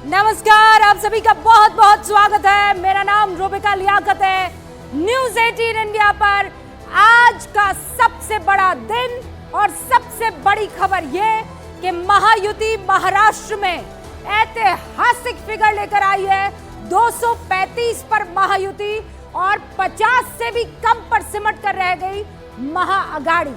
नमस्कार, आप सभी का बहुत बहुत स्वागत है। मेरा नाम रूबिका लियाकत है। न्यूज 18 इंडिया पर आज का सबसे बड़ा दिन और सबसे बड़ी खबर यह कि महायुति महाराष्ट्र में ऐतिहासिक फिगर लेकर आई है। 235 पर महायुति और 50 से भी कम पर सिमट कर रह गई महाअघाड़ी,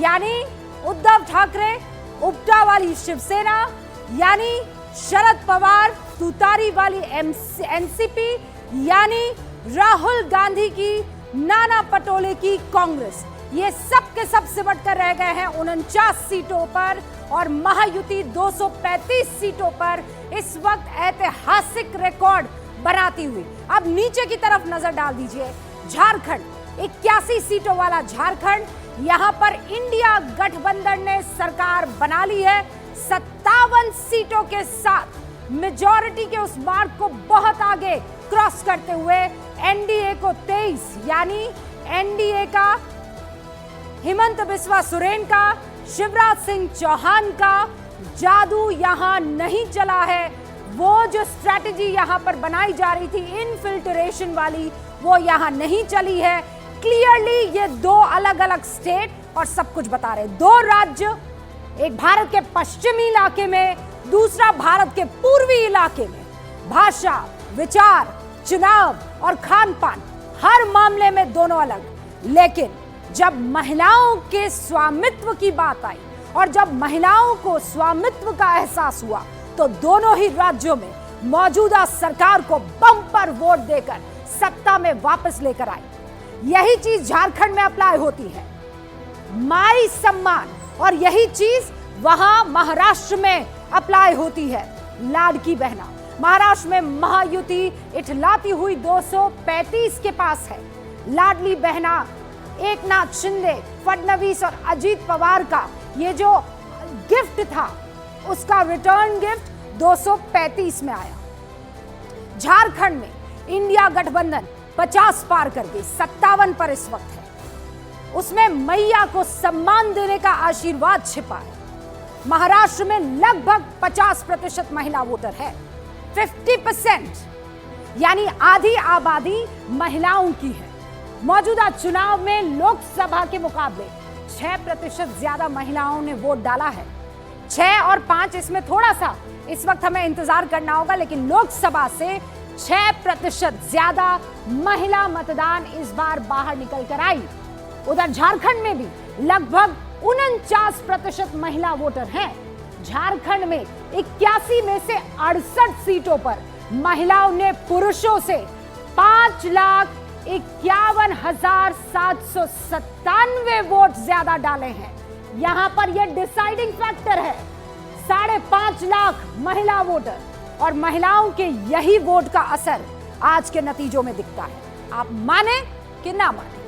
यानी उद्धव ठाकरे उपटा वाली शिवसेना, यानी शरद पवार तुतारी वाली एनसीपी, यानी राहुल गांधी की नाना पटोले की कांग्रेस, ये सब के सब सिमट कर रह गए हैं 49 सीटों पर और महायुति 235 सीटों पर इस वक्त ऐतिहासिक रिकॉर्ड बनाती हुई। अब नीचे की तरफ नजर डाल दीजिए। झारखंड 81 सीटों वाला झारखंड, यहां पर इंडिया गठबंधन ने सरकार बना ली है 57 सीटों के साथ। मेजॉरिटी के उस मार्क को बहुत आगे क्रॉस करते हुए एनडीए को 23, यानी एनडीए का हेमंत बिस्वा सोरेन का, शिवराज सिंह चौहान का जादू यहां नहीं चला है। वो जो स्ट्रैटेजी यहां पर बनाई जा रही थी इनफिल्ट्रेशन वाली, वो यहां नहीं चली है। क्लियरली ये दो अलग अलग स्टेट और सब कुछ बता रहे, दो राज्य, एक भारत के पश्चिमी इलाके में, दूसरा भारत के पूर्वी इलाके में। भाषा, विचार, चुनाव और खान पान, हर मामले में दोनों अलग। लेकिन जब महिलाओं के स्वामित्व की बात आई और जब महिलाओं को स्वामित्व का एहसास हुआ तो दोनों ही राज्यों में मौजूदा सरकार को बम्पर वोट देकर सत्ता में वापस लेकर आई। यही चीज झारखंड में अप्लाई होती है, माई सम्मान, और यही चीज वहां महाराष्ट्र में अप्लाई होती है, लाडकी बहना। महाराष्ट्र में महायुति इठलाती हुई 235 के पास है। लाडली बहना एकनाथ शिंदे, फडणवीस और अजीत पवार का ये जो गिफ्ट था, उसका रिटर्न गिफ्ट 235 में आया। झारखंड में इंडिया गठबंधन 50 पार कर गई, 57 पर इस वक्त है। उसमें मैया को सम्मान देने का आशीर्वाद छिपा है। महाराष्ट्र में लगभग 50% महिला वोटर है, 50%, यानी आधी आबादी महिलाओं की है। मौजूदा चुनाव में लोकसभा के मुकाबले 6% ज्यादा महिलाओं ने वोट डाला है। 6 और 5 इसमें थोड़ा सा इस वक्त हमें इंतजार करना होगा, लेकिन लोकसभा से 6% ज्यादा महिला मतदान इस बार बाहर निकल कर आई। उधर झारखंड में भी लगभग 49% महिला वोटर हैं। झारखंड में 81 में से 68 सीटों पर महिलाओं ने पुरुषों से 5,51,797 वोट ज्यादा डाले हैं। यहां पर यह डिसाइडिंग फैक्टर है। 5.5 लाख महिला वोटर, और महिलाओं के यही वोट का असर आज के नतीजों में दिखता है। आप माने कि ना माने,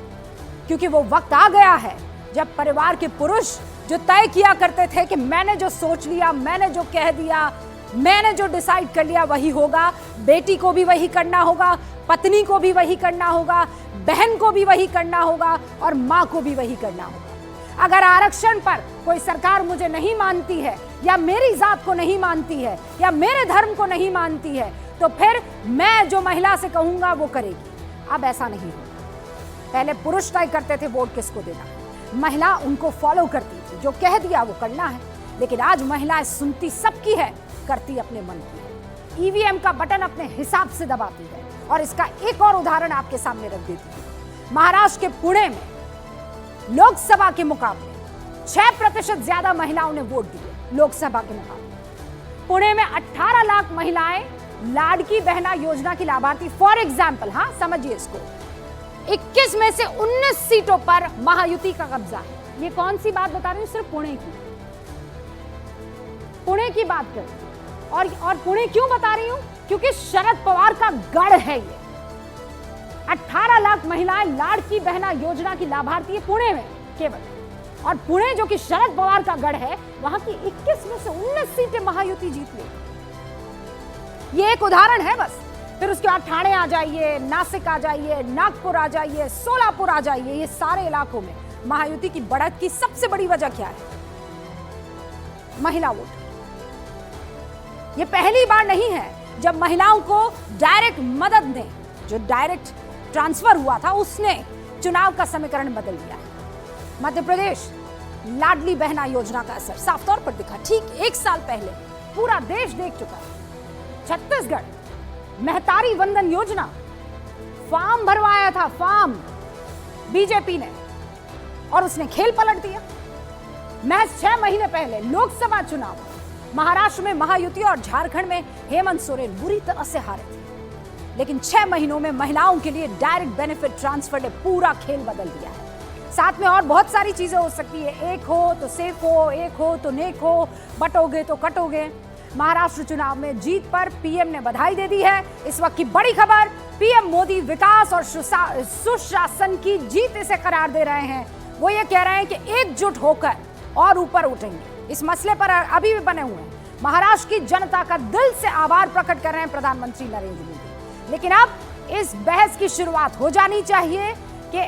क्योंकि वो वक्त आ गया है जब परिवार के पुरुष जो तय किया करते थे कि मैंने जो सोच लिया, मैंने जो कह दिया, मैंने जो डिसाइड कर लिया वही होगा, बेटी को भी वही करना होगा, पत्नी को भी वही करना होगा, बहन को भी वही करना होगा और मां को भी वही करना होगा। अगर आरक्षण पर कोई सरकार मुझे नहीं मानती है, या मेरी जात को नहीं मानती है, या मेरे धर्म को नहीं मानती है, तो फिर मैं जो महिला से कहूंगा वो करेगी। अब ऐसा नहीं होगा। पहले पुरुष तय करते थे वोट किसको देना, महिला उनको फॉलो करती थी, जो कह दिया वो करना है। लेकिन आज महिलाएं सुनती सबकी है, करती अपने मन की है। ईवीएम का बटन अपने हिसाब से दबाती है। और इसका एक और उदाहरण आपके सामने रख देती हूँ। महाराष्ट्र के पुणे में लोकसभा के मुकाबले 6% ज्यादा महिलाओं ने वोट दिए। लोकसभा के मुकाबले पुणे में 18 लाख महिलाएं लाडकी बहना योजना की लाभार्थी। फॉर एग्जाम्पल, हाँ समझिए इसको, 21 में से 19 सीटों पर महायुति का कब्जा है। ये कौन सी बात बता रही हूँ? सिर्फ पुणे की, पुणे की बात कर। और पुणे क्यों बता रही हूं? क्योंकि शरद पवार का गढ़ है ये। 18 लाख महिलाएं लाडकी बहना योजना की लाभार्थी है पुणे में केवल। और पुणे जो कि शरद पवार का गढ़ है, वहां की 21 में से 19 सीटें महायुति जीत ली। ये एक उदाहरण है बस। फिर उसके बाद ठाणे आ जाइए, नासिक आ जाइए, नागपुर आ जाइए, सोलापुर आ जाइए, ये सारे इलाकों में महायुति की बढ़त की सबसे बड़ी वजह क्या है? महिला वोट। ये पहली बार नहीं है जब महिलाओं को डायरेक्ट मदद ने, जो डायरेक्ट ट्रांसफर हुआ था, उसने चुनाव का समीकरण बदल दिया। मध्य प्रदेश लाडली बहना योजना का असर साफ तौर पर दिखा। ठीक 1 साल पहले पूरा देश देख चुका है। छत्तीसगढ़ महतारी वंदन योजना, फॉर्म भरवाया था, फॉर्म बीजेपी ने, और उसने खेल पलट दिया। महज 6 महीने पहले लोकसभा चुनाव, महाराष्ट्र में महायुति और झारखंड में हेमंत सोरेन बुरी तरह से हारे थे, लेकिन 6 महीनों में महिलाओं के लिए डायरेक्ट बेनिफिट ट्रांसफर ने पूरा खेल बदल दिया है। साथ में और बहुत सारी चीजें हो सकती है, एक हो तो सेफ हो, एक हो तो नेक हो, बटोगे तो कटोगे। महाराष्ट्र चुनाव में जीत पर पीएम ने बधाई दे दी है। इस वक्त की बड़ी खबर, पीएम मोदी विकास और सुशासन की जीत इसे करार दे रहे हैं। वो ये कह रहे हैं कि एकजुट होकर और ऊपर उठेंगे। इस मसले पर अभी भी बने हुए हैं। महाराष्ट्र की जनता का दिल से आभार प्रकट कर रहे हैं प्रधानमंत्री नरेंद्र मोदी। लेकिन अब इस बहस की शुरुआत हो जानी चाहिए कि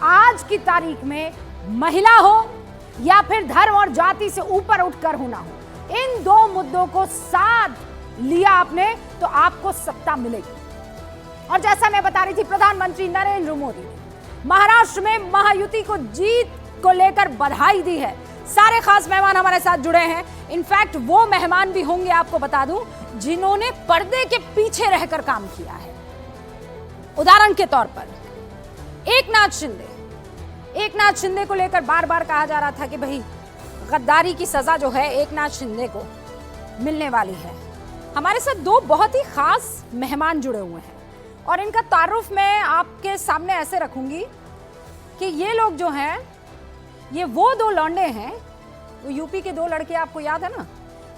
आज की तारीख में महिला हो या फिर धर्म और जाति से ऊपर उठकर होना हो, इन 2 मुद्दों को साथ लिया आपने तो आपको सत्ता मिलेगी। और जैसा मैं बता रही थी, प्रधानमंत्री नरेंद्र मोदी ने महाराष्ट्र में महायुति को जीत को लेकर बधाई दी है। सारे खास मेहमान हमारे साथ जुड़े हैं। इनफैक्ट वो मेहमान भी होंगे, आपको बता दूं, जिन्होंने पर्दे के पीछे रहकर काम किया है। उदाहरण के तौर पर एकनाथ शिंदे को लेकर बार बार कहा जा रहा था कि भाई गद्दारी की सजा जो है एकनाथ शिंदे को मिलने वाली है। हमारे साथ 2 बहुत ही खास मेहमान जुड़े हुए हैं और इनका तारुफ मैं आपके सामने ऐसे रखूंगी कि ये लोग जो हैं, ये वो 2 लौंडे हैं, वो यूपी के 2 लड़के, आपको याद है ना,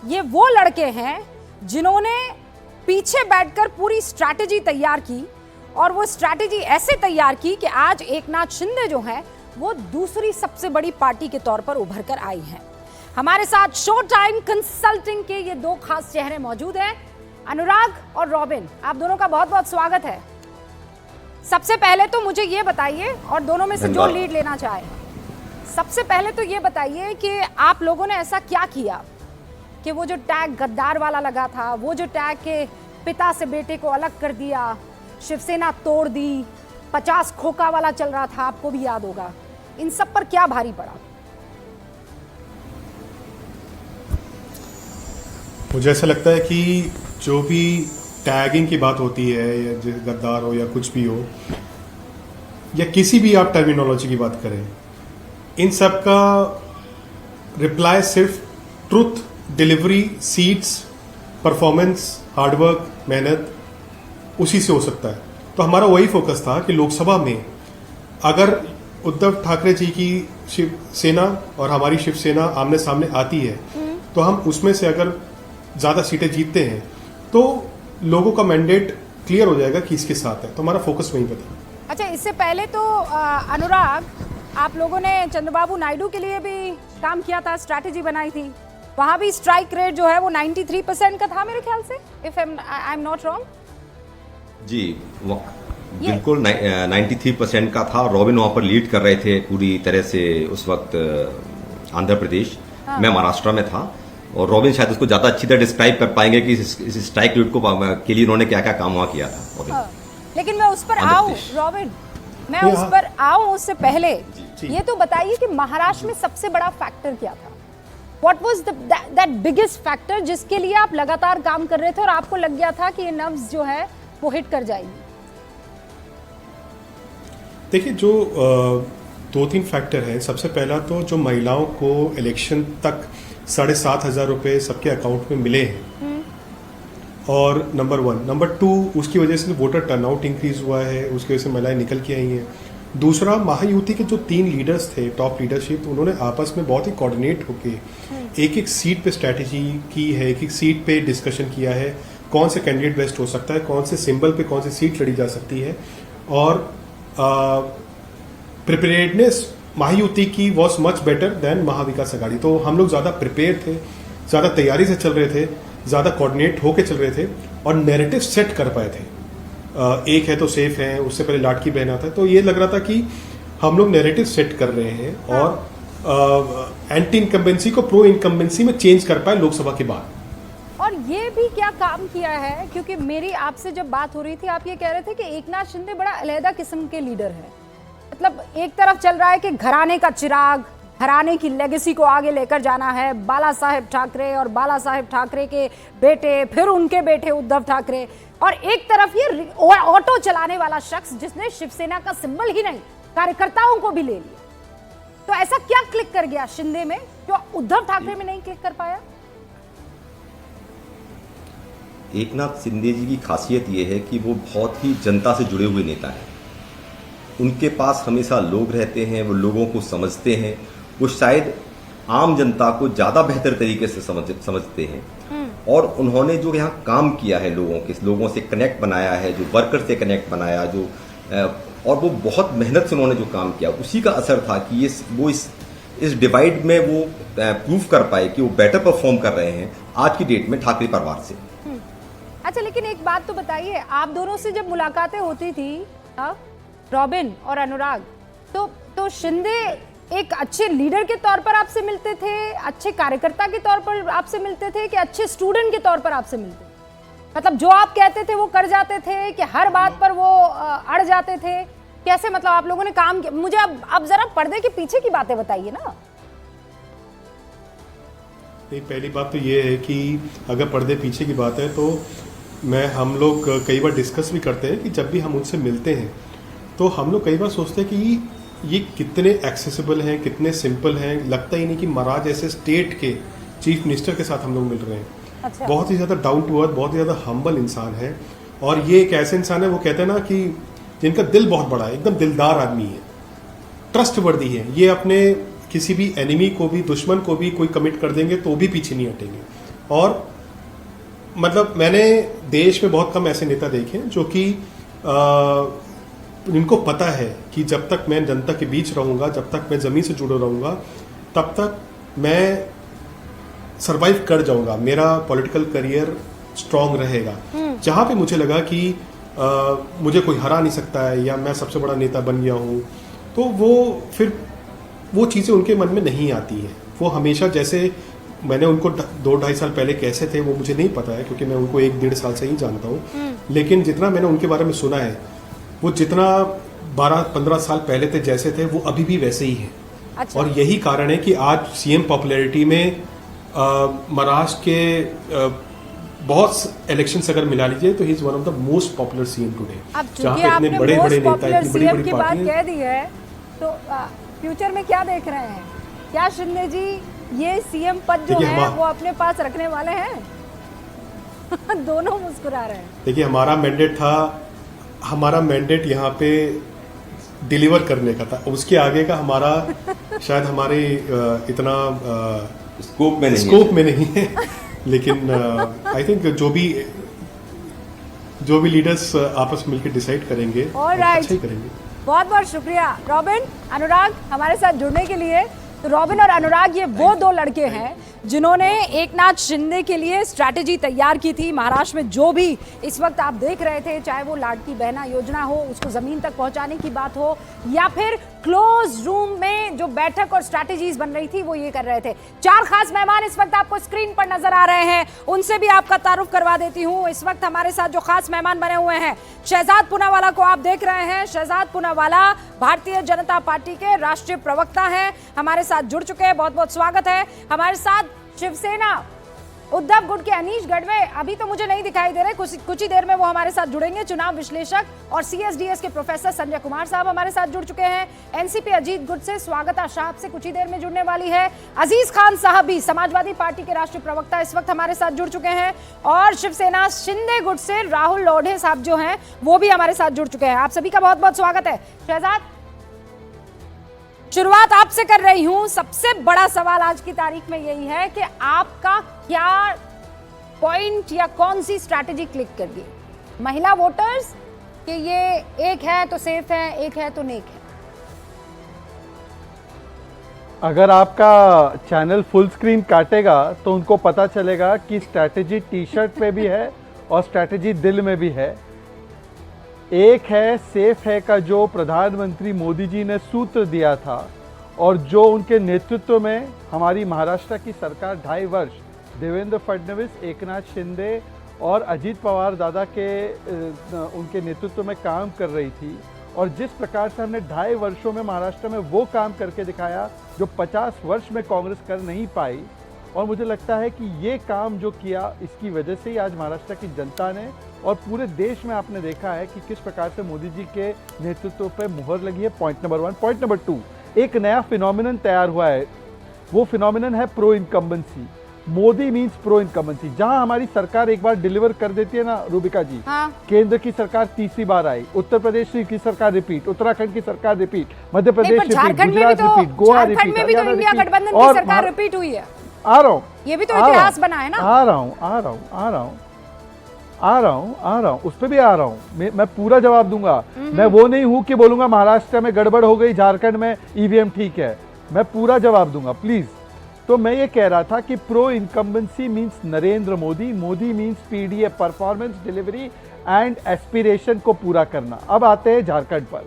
ये वो लड़के हैं जिन्होंने पीछे बैठकर पूरी स्ट्रैटेजी तैयार की, और वो स्ट्रैटेजी ऐसे तैयार की कि आज एकनाथ शिंदे जो है वो दूसरी सबसे बड़ी पार्टी के तौर पर उभर कर आई हैं। हमारे साथ शो टाइम कंसल्टिंग के ये 2 खास चेहरे मौजूद हैं, अनुराग और रॉबिन। आप दोनों का बहुत बहुत स्वागत है। सबसे पहले तो मुझे ये बताइए, और दोनों में से जो लीड लेना चाहे, सबसे पहले तो ये बताइए कि आप लोगों ने ऐसा क्या किया कि वो जो टैग गद्दार वाला लगा था, वो जो टैग के पिता से बेटे को अलग कर दिया, शिवसेना तोड़ दी, 50 खोखा वाला चल रहा था, आपको भी याद होगा, इन सब पर क्या भारी पड़ा? मुझे ऐसा लगता है कि जो भी टैगिंग की बात होती है, या गद्दार हो या कुछ भी हो, या किसी भी आप टर्मिनोलॉजी की बात करें, इन सब का रिप्लाई सिर्फ truth, delivery, seats, performance, hard work, मेहनत, उसी से हो सकता है। तो हमारा वही फोकस था कि लोकसभा में अगर उद्धव ठाकरे जी की शिवसेना और हमारी शिवसेना आमने सामने आती है, तो हम उसमें से अगर ज्यादा सीटें जीतते हैं तो लोगों का मैंडेट क्लियर हो जाएगा कि इसके साथ है। तो हमारा फोकस वहीं पर था। अच्छा, इससे पहले तो अनुराग, आप लोगों ने चंद्रबाबू नायडू के लिए भी काम किया था, स्ट्रैटेजी बनाई थी, वहां भी स्ट्राइक रेट जो है वो 93% का था मेरे ख्याल से, if I am not wrong. जी बिल्कुल 93% का था। रॉबिन वहां पर लीड कर रहे थे पूरी तरह से उस वक्त आंध्र प्रदेश। हाँ। मैं महाराष्ट्र में था, और रॉबिन शायद उसको ज्यादा अच्छी तरह डिस्क्राइब कर पाएंगे कि इस स्ट्राइक रेट को के लिए उन्होंने क्या क्या काम वहां किया था। हाँ। लेकिन मैं उस पर आऊं रॉबिन, मैं उस पर आऊं उससे पहले ये तो बताइए कि महाराष्ट्र में सबसे बड़ा फैक्टर क्या था? What was that biggest factor जिसके लिए आप लगातार काम कर रहे थे और आपको लग गया था कि ये नब्ज जो है वो हिट कर जाएगी? देखिए, जो 2-3 फैक्टर है। सबसे पहला तो जो महिलाओं को इलेक्शन तक 7,500 रुपए सबके अकाउंट में मिले हैं, और नंबर 1। नंबर 2, उसकी वजह से वोटर टर्नआउट इंक्रीज हुआ है, उसकी वजह से महिलाएं निकल के आई हैं। दूसरा, महायुति के जो 3 लीडर्स थे, टॉप लीडरशिप, उन्होंने आपस में बहुत ही कोऑर्डिनेट होके एक सीट पे स्ट्रैटेजी की है, एक सीट पे डिस्कशन किया है, कौन से कैंडिडेट बेस्ट हो सकता है, कौन से सिंबल पे कौन सी सीट लड़ी जा सकती है, और प्रिपेयर्डनेस महायुति की was much better than Maha Vikas Aghadi. तो हम लोग ज़्यादा प्रिपेयर थे, ज़्यादा तैयारी से चल रहे थे, ज़्यादा कोऑर्डिनेट होके चल रहे थे, और नैरेटिव सेट कर पाए थे। एक है तो सेफ है, उससे पहले लाडकी बहन आता है, तो ये लग रहा था कि हम लोग नैरेटिव सेट कर रहे हैं और एंटी इनकम्बेंसी को प्रो इनकम्बेंसी में चेंज कर पाए लोकसभा के बाद। और ये भी क्या काम किया है, क्योंकि मेरी आपसे जब बात हो रही थी आप ये कह रहे थे कि एकनाथ शिंदे बड़ा अलहदा किस्म के लीडर है। मतलब एक तरफ चल रहा है कि घराने का चिराग, घराने की लेगेसी को आगे लेकर जाना है, बाला साहेब ठाकरे और बाला साहेब ठाकरे के बेटे, फिर उनके बेटे उद्धव ठाकरे, और एक तरफ ये ऑटो चलाने वाला शख्स जिसने शिवसेना का सिंबल ही नहीं कार्यकर्ताओं को भी ले लिया। तो ऐसा क्या क्लिक कर गया शिंदे में जो उद्धव ठाकरे में नहीं क्लिक कर पाया? एकनाथ शिंदे जी की खासियत ये है कि वो बहुत ही जनता से जुड़े हुए नेता हैं। उनके पास हमेशा लोग रहते हैं, वो लोगों को समझते हैं, वो शायद आम जनता को ज़्यादा बेहतर तरीके से समझते हैं। और उन्होंने जो यहाँ काम किया है, लोगों से कनेक्ट बनाया है, जो वर्कर से कनेक्ट बनाया, और वो बहुत मेहनत से उन्होंने जो काम किया, उसी का असर था कि वो इस डिवाइड में वो प्रूफ कर पाए कि वो बेटर परफॉर्म कर रहे हैं आज की डेट में ठाकरे परिवार से। अच्छा, लेकिन एक बात तो बताइए, आप दोनों से जब मुलाकातें होती थी, रॉबिन और अनुराग, तो शिंदे एक अच्छे लीडर के तौर पर आपसे मिलते थे, अच्छे कार्यकर्ता के तौर पर आपसे मिलते थे, कि अच्छे स्टूडेंट के तौर पर आपसे मिलते थे? मतलब जो आप कहते थे वो कर जाते थे, कि हर बात पर वो अड़ जाते थे? कैसे, मतलब आप लोगों ने काम किया? मुझे अब जरा पर्दे के पीछे की बातें बताइए ना। पहली बात तो ये है कि अगर पर्दे पीछे की बात है तो हम लोग कई बार डिस्कस भी करते हैं कि जब भी हम उनसे मिलते हैं तो हम लोग कई बार सोचते हैं कि ये कितने एक्सेसिबल हैं, कितने सिंपल हैं। लगता ही नहीं कि महाराज ऐसे स्टेट के चीफ मिनिस्टर के साथ हम लोग मिल रहे हैं। अच्छा। बहुत ही ज़्यादा डाउन टू अर्थ, बहुत ही ज़्यादा हम्बल इंसान है। और ये एक ऐसे इंसान है, वो कहते हैं ना कि जिनका दिल बहुत बड़ा है, एकदम दिलदार आदमी है, ट्रस्टवर्दी है। ये अपने किसी भी एनिमी को भी, दुश्मन को भी कोई कमिट कर देंगे तो भी पीछे नहीं हटेंगे। और मतलब मैंने देश में बहुत कम ऐसे नेता देखे जो कि जिनको पता है कि जब तक मैं जनता के बीच रहूंगा, जब तक मैं ज़मीन से जुड़ा रहूंगा, तब तक मैं सरवाइव कर जाऊंगा, मेरा पॉलिटिकल करियर स्ट्रांग रहेगा। जहां पे मुझे लगा कि मुझे कोई हरा नहीं सकता है या मैं सबसे बड़ा नेता बन गया हूं, तो वो चीज़ें उनके मन में नहीं आती हैं। वो हमेशा, जैसे मैंने उनको 2-2.5 साल पहले कैसे थे वो मुझे नहीं पता है, क्योंकि मैं उनको 1-1.5 साल से ही जानता हूँ। लेकिन जितना मैंने उनके बारे में सुना है, वो जितना 12-15 साल पहले थे जैसे थे, वो अभी भी वैसे ही हैं। अच्छा। और यही कारण है कि आज सीएम पॉपुलैरिटी में महाराष्ट्र के बहुत इलेक्शंस अगर मिला लीजिए तो he is one of the most popular CM today. अब चूंकि आपने बड़े बड़े नेता, इतनी बड़ी बड़ी की बात पार्टी कह दी है, तो फ्यूचर में क्या देख रहे हैं? क्या शिंदे जी ये सीएम पद जो है वो अपने पास रखने वाले हैं? दोनों मुस्कुरा रहे हैं। देखिए, हमारा मैंडेट यहाँ पे डिलीवर करने का था, उसके आगे का हमारा शायद हमारे इतना स्कोप में नहीं है। लेकिन आई थिंक जो भी लीडर्स आपस में मिलकर डिसाइड करेंगे अच्छा ही करेंगे। बहुत बहुत शुक्रिया रॉबिन, अनुराग हमारे साथ जुड़ने के लिए। तो रॉबिन और अनुराग ये वो दो लड़के हैं जिन्होंने एकनाथ शिंदे के लिए स्ट्रैटेजी तैयार की थी। महाराष्ट्र में जो भी इस वक्त आप देख रहे थे, चाहे वो लाडली बहना योजना हो, उसको जमीन तक पहुंचाने की बात हो, या फिर क्लोज रूम में जो बैठक और स्ट्रैटेजीज बन रही थी, वो ये कर रहे थे। 4 खास मेहमान इस वक्त आपको स्क्रीन पर नजर आ रहे हैं, उनसे भी आपका तारुफ करवा देती हूँ। इस वक्त हमारे साथ जो खास मेहमान बने हुए हैं, शहजाद पूनावाला को आप देख रहे हैं। शहजाद पूनावाला भारतीय जनता पार्टी के राष्ट्रीय प्रवक्ता हैं, हमारे साथ जुड़ चुके हैं, बहुत बहुत स्वागत है। हमारे साथ शिवसेना उद्धव गुट के अनीश गढ़वे अभी तो मुझे नहीं दिखाई दे रहे, कुछ ही देर में वो हमारे साथ जुड़ेंगे। चुनाव विश्लेषक और सीएसडीएस के प्रोफेसर संजय कुमार साहब हमारे साथ जुड़ चुके हैं। एनसीपी अजीत गुट से स्वागता शाह से कुछ ही देर में जुड़ने वाली है। अजीज खान साहब भी समाजवादी पार्टी के राष्ट्रीय प्रवक्ता इस वक्त हमारे साथ जुड़ चुके हैं। और शिवसेना शिंदे गुट से राहुल लोढ़े साहब जो हैं वो भी हमारे साथ जुड़ चुके हैं। आप सभी का बहुत बहुत स्वागत है। शहजाद, शुरुआत आपसे कर रही हूं। सबसे बड़ा सवाल आज की तारीख में यही है कि आपका क्या पॉइंट या कौन सी स्ट्रैटेजी क्लिक कर गई? महिला वोटर्स कि ये एक है तो सेफ है, एक है तो नेक है? अगर आपका चैनल फुल स्क्रीन काटेगा तो उनको पता चलेगा कि स्ट्रैटेजी टी शर्ट पे भी है और स्ट्रैटेजी दिल में भी है। एक है सेफ है का जो प्रधानमंत्री मोदी जी ने सूत्र दिया था और जो उनके नेतृत्व में हमारी महाराष्ट्र की सरकार 2.5 वर्ष देवेंद्र फडणवीस, एकनाथ शिंदे और अजीत पवार दादा के उनके नेतृत्व में काम कर रही थी, और जिस प्रकार से हमने 2.5 वर्षों में महाराष्ट्र में वो काम करके दिखाया जो 50 वर्ष में कांग्रेस कर नहीं पाई, और मुझे लगता है कि ये काम जो किया इसकी वजह से ही आज महाराष्ट्र की जनता ने और पूरे देश में आपने देखा है कि किस प्रकार से मोदी जी के नेतृत्व पर मुहर लगी है। Point number 1। पॉइंट नंबर 2, एक नया फिनोमिनन तैयार हुआ है, वो फिनोमिनन है pro incumbency. Modi means pro incumbency. जहां हमारी सरकार एक बार डिलीवर कर देती है ना रूबिका जी, हाँ। केंद्र की सरकार तीसरी बार आई, उत्तर प्रदेश की सरकार रिपीट, उत्तराखंड की सरकार repeat, Madhya Pradesh repeat, Gujarat repeat, Goa repeat, Jharkhand में भी तो इंडिया गठबंधन की सरकार रिपीट हुई है। आ रहा हूँ, ये भी तो इतिहास बना है ना। आ रहा हूँ, उस पर भी आ रहा हूँ। मैं पूरा जवाब दूंगा। मैं वो नहीं हूं कि बोलूंगा महाराष्ट्र में गड़बड़ हो गई, झारखंड में ईवीएम ठीक है। मैं पूरा जवाब दूंगा प्लीज। तो मैं ये कह रहा था कि pro incumbency means Narendra Modi, Modi means PDA, performance delivery and aspiration को पूरा करना। अब आते हैं झारखंड पर।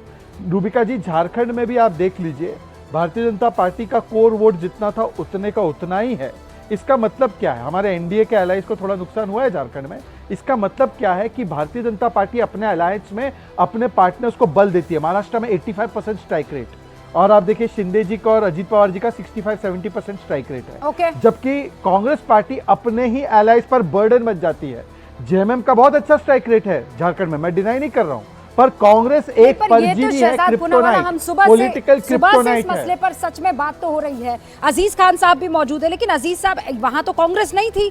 रूबिका जी, झारखंड में भी आप देख लीजिए, भारतीय जनता पार्टी का कोर वोट जितना था उतने का उतना ही है। इसका मतलब क्या है? हमारे एनडीए के अलायंस को थोड़ा नुकसान हुआ है झारखंड में। इसका मतलब क्या है कि भारतीय जनता पार्टी अपने अलायंस में अपने पार्टनर्स को बल देती है। महाराष्ट्र में 85% स्ट्राइक रेट, और आप देखिए शिंदे जी का और अजीत पवार जी का 65-70% स्ट्राइक रेट है। okay. जबकि कांग्रेस पार्टी अपने ही एलाइज पर बर्डन बन जाती है। जेएमएम का बहुत अच्छा स्ट्राइक रेट है झारखंड में, मैं डिनाई नहीं कर रहा हूं, पर कांग्रेस एक परजीवी है, क्रिप्टोनाइट, पॉलिटिकल क्रिप्टोनाइट है। मसले पर सच में बात तो हो रही है। अजीज खान साहब भी मौजूद है, लेकिन अजीज साहब वहां तो कांग्रेस नहीं थी।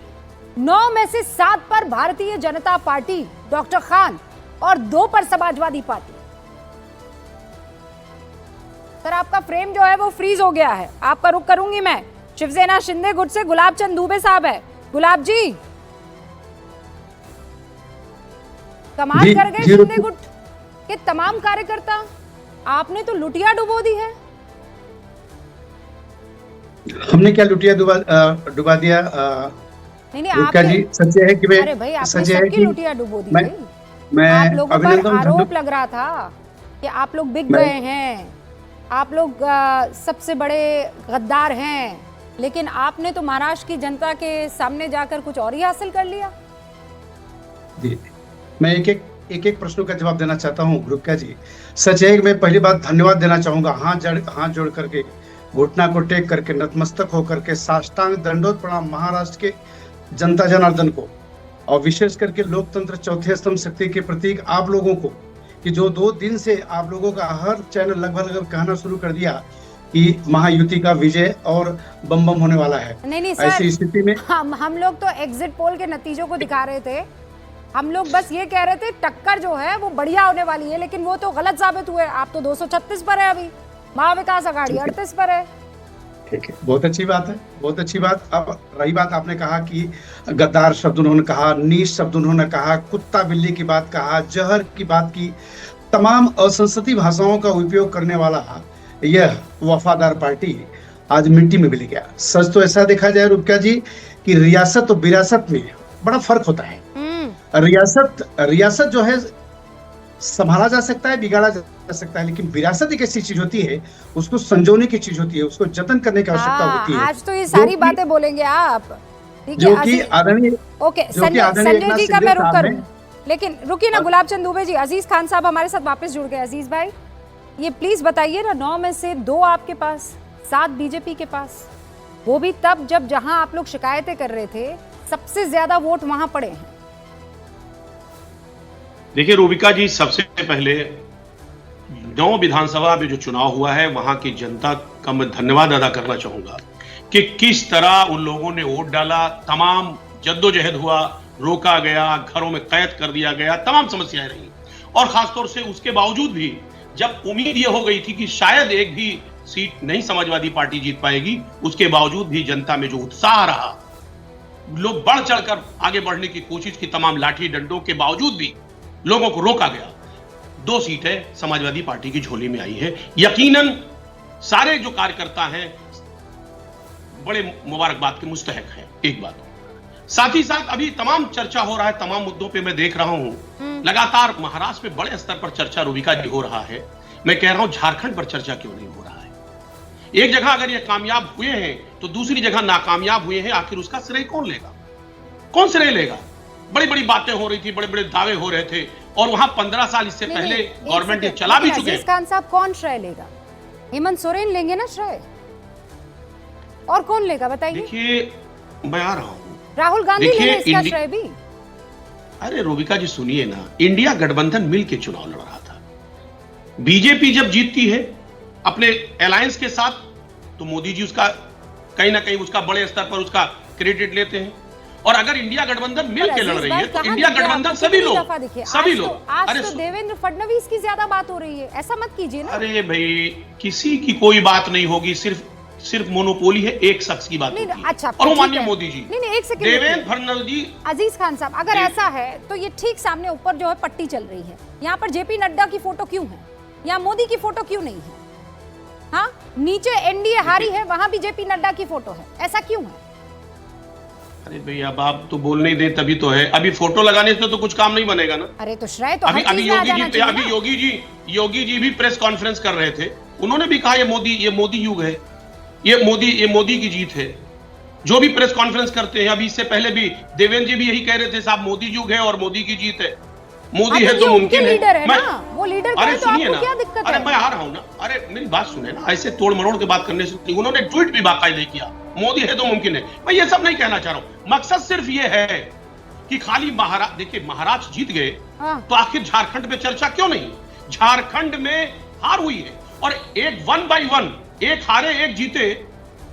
9 में से 7 पर भारतीय जनता पार्टी, डॉक्टर खान, और 2 पर समाजवादी पार्टी। सर, आपका फ्रेम जो है वो फ्रीज हो गया है, आपका रुख करूंगी मैं। शिवसेना शिंदे गुट से गुलाब चंद दुबे साहब है। गुलाब जी, कमाल कर गए शिंदे गुट के तमाम कार्यकर्ता, आपने तो लुटिया डुबो दी है। हमने क्या लुटिया डुबा दिया? नहीं, आपने जी, सच है कि अरे भाई, आपने सबकी लुटिया डुबो दी। मैं आप लोगों पर आरोप लग रहा था कि आप लोग बिक गए हैं, आप लोग सबसे बड़े गद्दार हैं, लेकिन आपने तो महाराष्ट्र की जनता के सामने जाकर कुछ और ही हासिल कर लिया। जी, मैं एक एक प्रश्नों का जवाब देना चाहता हूँ गुरुका जी। सच है कि मैं पहली बात धन्यवाद देना चाहूंगा, हाथ जोड़ करके, घुटना को टेक करके, नतमस्तक होकर के साष्टांग दंडोत प्रणाम महाराष्ट्र के जनता जनार्दन को, और विशेष करके लोकतंत्र चौथे स्तंभ शक्ति के प्रतीक आप लोगों को, कि जो 2 दिन से आप लोगों का हर चैनल लगभग कहना शुरू कर दिया कि महायुति का विजय और बम बम होने वाला है। नहीं सर, ऐसी स्थिति में हम लोग तो एग्जिट पोल के नतीजों को दिखा रहे थे। हम लोग बस ये कह रहे थे टक्कर जो है वो बढ़िया होने वाली है, लेकिन वो तो गलत साबित हुए। आप तो 236 पर है, अभी महाविकास अघाड़ी 38 पर है। ठीक है, बहुत अच्छी बात है, बहुत अच्छी बात। अब रही बात, आपने कहा कि गद्दार शब्द उन्होंने कहा, नीच शब्द उन्होंने कहा, कुत्ता बिल्ली की बात कहा, जहर की बात की, तमाम असंसदीय भाषाओं का उपयोग करने वाला यह वफादार पार्टी आज मिट्टी में मिल गया। सच तो ऐसा देखा जाए रुपया जी कि रियासत और विरासत में बड़ा फर्क होता है। रियासत जो है संभाला जा सकता है, बिगाड़ा जा सकता है, लेकिन विरासत एक ऐसी चीज होती है, उसको संजोने की चीज होती है, उसको जतन करने की आवश्यकता होती है। आज तो ये सारी बातें बोलेंगे आप, जो कि आदरणीय संजय जी का मैं रुक करूं, लेकिन रुकिए ना गुलाब चंद दुबे जी। अजीज खान साहब हमारे साथ वापस जुड़ गए। अजीज भाई, ये प्लीज बताइए ना, 9 में से 2 आपके पास, 7 बीजेपी के पास, वो भी तब जब जहां आप लोग शिकायतें कर रहे थे सबसे ज्यादा वोट वहां पड़े हैं। देखिए रूबिका जी, सबसे पहले 9 विधानसभा में जो चुनाव हुआ है वहां की जनता का मैं धन्यवाद अदा करना चाहूंगा कि किस तरह उन लोगों ने वोट डाला, तमाम जद्दोजहद हुआ, रोका गया, घरों में कैद कर दिया गया, तमाम समस्याएं रही। और खासतौर से उसके बावजूद भी जब उम्मीद यह हो गई थी कि शायद एक भी सीट नहीं समाजवादी पार्टी जीत पाएगी, उसके बावजूद भी जनता में जो उत्साह रहा, लोग बढ़ चढ़कर आगे बढ़ने की कोशिश की, तमाम लाठी डंडों के बावजूद भी लोगों को रोका गया। 2 सीटें समाजवादी पार्टी की झोली में आई है। यकीनन सारे जो कार्यकर्ता हैं बड़े मुबारकबाद के मुस्तहक हैं। एक बात, साथ ही साथ अभी तमाम चर्चा हो रहा है, तमाम मुद्दों पे मैं देख रहा हूं लगातार महाराष्ट्र में बड़े स्तर पर चर्चा रूबिका जी हो रहा है। मैं कह रहा हूं झारखंड पर चर्चा क्यों नहीं हो रहा है? एक जगह अगर ये कामयाब हुए हैं तो दूसरी जगह नाकामयाब हुए हैं, आखिर उसका श्रेय कौन लेगा? कौन श्रेय लेगा? बड़ी बड़ी बातें हो रही थी, बड़े बड़े दावे हो रहे थे, और वहां 15 साल इससे पहले गवर्नमेंट ये चला भी चुके हैं। अजीज खान साहब, कौन श्रेय लेगा? हेमंत सोरेन लेंगे ना श्रेय, और कौन लेगा बताइए? देखिए, मैं आ रहा हूं, राहुल गांधी लेंगे इसका श्रेय भी। अरे रोबिका जी सुनिए ना, इंडिया गठबंधन मिल के चुनाव लड़ रहा था। बीजेपी जब जीतती है अपने अलायंस के साथ, तो मोदी जी उसका कहीं ना कहीं उसका बड़े स्तर पर उसका क्रेडिट लेते हैं, और अगर इंडिया गठबंधन मिल के लड़ रही है तो इंडिया गठबंधन सभी लोग आज तो देवेंद्र फडणवीस की ज्यादा बात हो रही है, ऐसा मत कीजिए ना। अरे भाई, किसी की कोई बात नहीं होगी, सिर्फ मोनोपोली है एक शख्स की बात होती है। अच्छा, और वो माननीय मोदी जी। नहीं, एक सेकंड, देवेंद्र फडणवीस जी। अजीज खान साहब, अगर ऐसा है तो ये ठीक सामने ऊपर जो है पट्टी चल रही है, यहाँ पर जेपी नड्डा की फोटो क्यों है? यहाँ मोदी की फोटो क्यों नहीं है? हाँ, नीचे एनडीए हारी है, वहां भी जेपी नड्डा की फोटो है, ऐसा क्यों है? अरे भाई, अब आप तो बोल नहीं दे तभी तो है। अभी फोटो लगाने से तो कुछ काम नहीं बनेगा ना। अरे तो श्रेय तो अभी योगी जी भी प्रेस कॉन्फ्रेंस कर रहे थे, उन्होंने भी कहा ये मोदी युग है, ये मोदी की जीत है। जो भी प्रेस कॉन्फ्रेंस करते हैं, अभी इससे पहले भी देवेंद्र जी भी यही कह रहे थे, साहब मोदी युग है और मोदी की जीत है, मोदी है तो मुमकिन है। वो लीडर अरे सुनिए ना, क्या दिक्कत है? अरे मैं आ रहा हूं ना, अरे मेरी बात सुने ना, ऐसे तोड़ मरोड़ के बात करने से उन्होंने ट्वीट भी बाकायदे किया, मोदी है तो मुमकिन है। मैं ये सब नहीं कहना चाह रहा हूं, मकसद सिर्फ ये है कि खाली देखिए महाराष्ट्र जीत गए तो आखिर झारखंड पे चर्चा क्यों नहीं? झारखंड में हार हुई है, और एक 1 by 1, एक हारे एक जीते,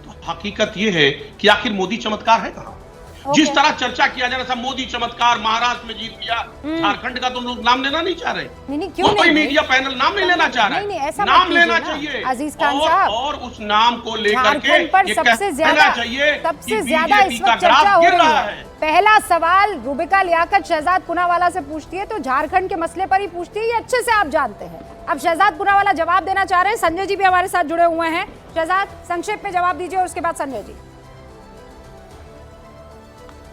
तो हकीकत ये है कि आखिर मोदी चमत्कार है कहां? जिस तरह चर्चा किया जा रहा था, मोदी चमत्कार, महाराष्ट्र में जीत लिया, झारखंड का तो लोग नाम लेना नहीं चाह रहे। कोई मीडिया पैनल नाम नहीं लेना चाह रहा है। नाम लेना चाहिए अजीज खान साहब, और उस नाम को लेकर के पर सबसे ज्यादा इस वक्त चर्चा हो रही है। पहला सवाल रूबिका लियाकत शहजाद पूनावाला से पूछती है तो झारखंड के मसले पर ही पूछती है, ये अच्छे से आप जानते हैं। अब शहजाद पूनावाला जवाब देना चाह रहे हैं, संजय जी भी हमारे साथ जुड़े हुए हैं। शहजाद, संक्षेप में जवाब दीजिए और उसके बाद संजय जी।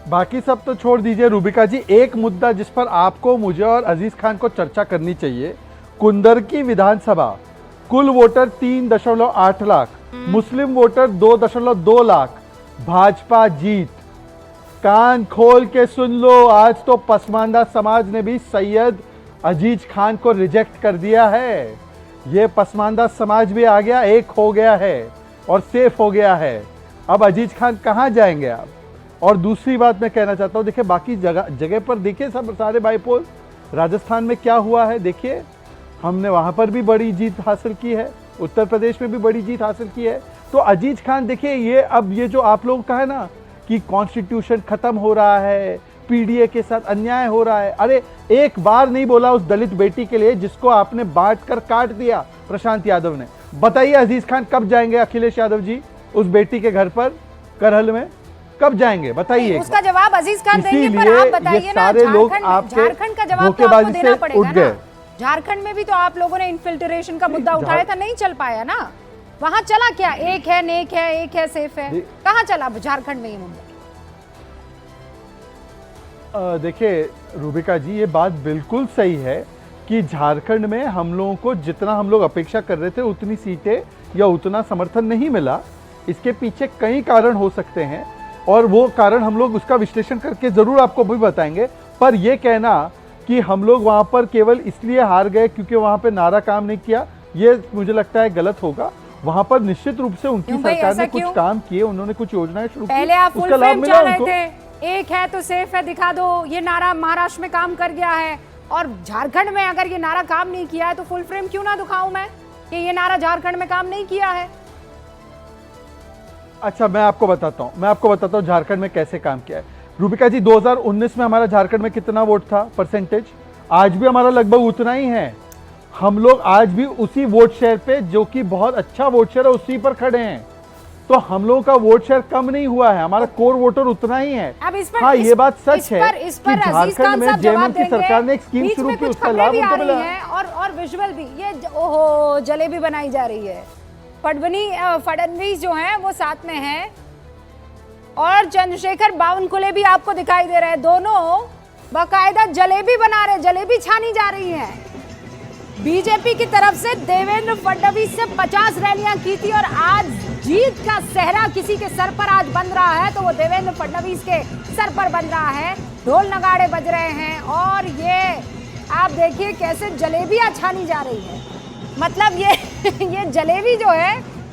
बाकी सब तो छोड़ दीजिए रूबिका जी, एक मुद्दा जिस पर आपको, मुझे और अजीज खान को चर्चा करनी चाहिए। कुंदरकी विधानसभा, कुल वोटर 3.8 लाख, मुस्लिम वोटर 2.2 लाख, भाजपा जीत। कान खोल के सुन लो, आज तो पसमानदा समाज ने भी सैयद अजीज खान को रिजेक्ट कर दिया है। ये पसमानदा समाज भी आ गया, एक हो गया है और सेफ हो गया है। अब अजीज खान कहाँ जाएंगे आप? और दूसरी बात मैं कहना चाहता हूँ, देखिए बाकी जगह पर देखिए सब सारे बाईपोल, राजस्थान में क्या हुआ है देखिए, हमने वहाँ पर भी बड़ी जीत हासिल की है, उत्तर प्रदेश में भी बड़ी जीत हासिल की है। तो अजीज खान देखिए, ये अब ये जो आप लोगों का है ना कि कॉन्स्टिट्यूशन खत्म हो रहा है, पीडीए के साथ अन्याय हो रहा है, अरे एक बार नहीं बोला उस दलित बेटी के लिए जिसको आपने बांट कर काट दिया प्रशांत यादव ने। बताइए अजीज खान कब जाएंगे अखिलेश यादव जी उस बेटी के घर पर करहल में, कब जाएंगे बताइए? उसका जवाब अजीज खान देंगे, पर आप बताइए ना, झारखंड का जवाब तो आपको देना पड़ेगा ना। झारखंड में भी तो आप लोगों ने इन्फिल्ट्रेशन का मुद्दा उठाया था, नहीं चल पाया ना। वहां चला क्या? एक है, नेक है, एक है, सेफ है, कहां चला झारखंड में ये मुद्दा? देखिए रूबिका जी, ये बात बिल्कुल सही है कि झारखंड में हम लोगों को जितना हम लोग अपेक्षा कर रहे थे उतनी सीटें या उतना समर्थन नहीं मिला। इसके पीछे कई कारण हो सकते हैं और वो कारण हम लोग उसका विश्लेषण करके ज़रूर आपको भी बताएंगे। पर यह कहना कि हम लोग वहाँ पर केवल इसलिए हार गए क्योंकि वहाँ पे नारा काम नहीं किया, ये मुझे लगता है गलत होगा। वहाँ पर निश्चित रूप से उनकी सरकार ने कुछ काम किए, उन्होंने कुछ योजनाएं शुरू की, पहले आप फुल फ्रेम चला रहे थे, एक है तो सेफ है दिखा दो, ये नारा महाराष्ट्र में काम कर गया है, और झारखंड में अगर ये नारा काम नहीं किया है तो फुल फ्रेम क्यों ना दिखाऊं मैं कि ये नारा झारखंड में काम नहीं किया है? अच्छा, मैं आपको बताता हूँ झारखंड में कैसे काम किया है। रूबिका जी, 2019 में हमारा झारखंड में कितना वोट था परसेंटेज? आज भी हमारा लगभग उतना ही है। हम लोग आज भी उसी वोट शेयर पे, जो कि बहुत अच्छा वोट शेयर है, उसी पर खड़े हैं। तो हम लोगों का वोट शेयर कम नहीं हुआ है, हमारा कोर वोटर उतना ही है। हाँ, ये बात सच है कि झारखंड में जेएमएम की सरकार ने एक स्कीम शुरू की, उसका लाभ उनको मिला है। और विजुअल भी, ये ओहो जलेबी बनाई जा रही है। फडणवीस जो है वो साथ में है और चंद्रशेखर बावनकुले भी आपको दिखाई दे रहे हैं, दोनों बाकायदा जलेबी बना रहे, जलेबी छानी जा रही है। बीजेपी की तरफ से देवेंद्र फडणवीस से 50 रैलियां की थी और आज जीत का सेहरा किसी के सर पर आज बन रहा है तो वो देवेंद्र फडणवीस के सर पर बन रहा है। ढोल नगाड़े बज रहे हैं और ये आप देखिए कैसे जलेबियां छानी जा रही है। मतलब ये जलेबी जो है